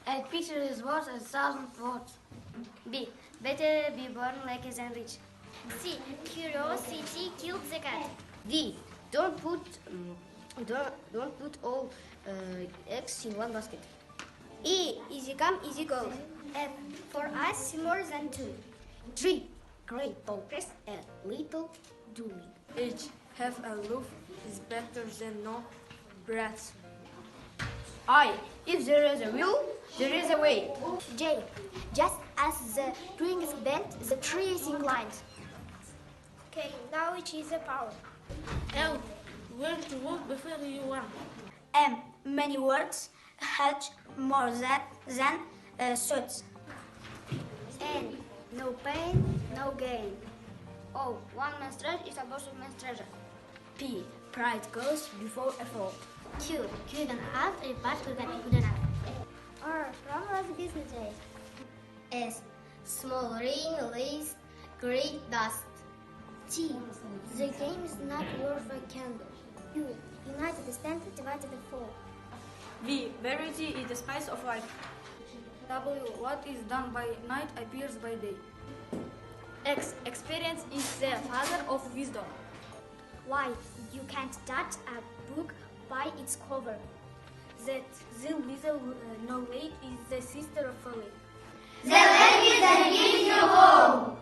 A picture is worth 1,000 words. B. Better be born like a sandwich. C. Curiosity killed the cat. D. Don't put all eggs in one basket. E. Easy come, easy go. F. For us, more than two. 3. Great progress, a little doing. H. Have a loaf is better than no breath. I. If there is a will, there is a way. J. Just as the string is bent, the tree is inclined. K. Knowledge is a power. L. Learn to walk before you run. M. Many words hurt more than thoughts. N. No pain, no gain. O. One man's treasure is a boss of man's treasure. P. Pride goes before a fall. Q. Couldn't have a particle that couldn't have. R. Rome was a business day. S. Small rain lays great dust. T. The game is not worth a candle. U. United the stand, divided the fall. V. Variety is the spice of life. W. What is done by night appears by day. X. Experience is the father of wisdom. Y. You can't judge a book by its cover. Z. The little knowledge is the sister of folly. The language that gives you home.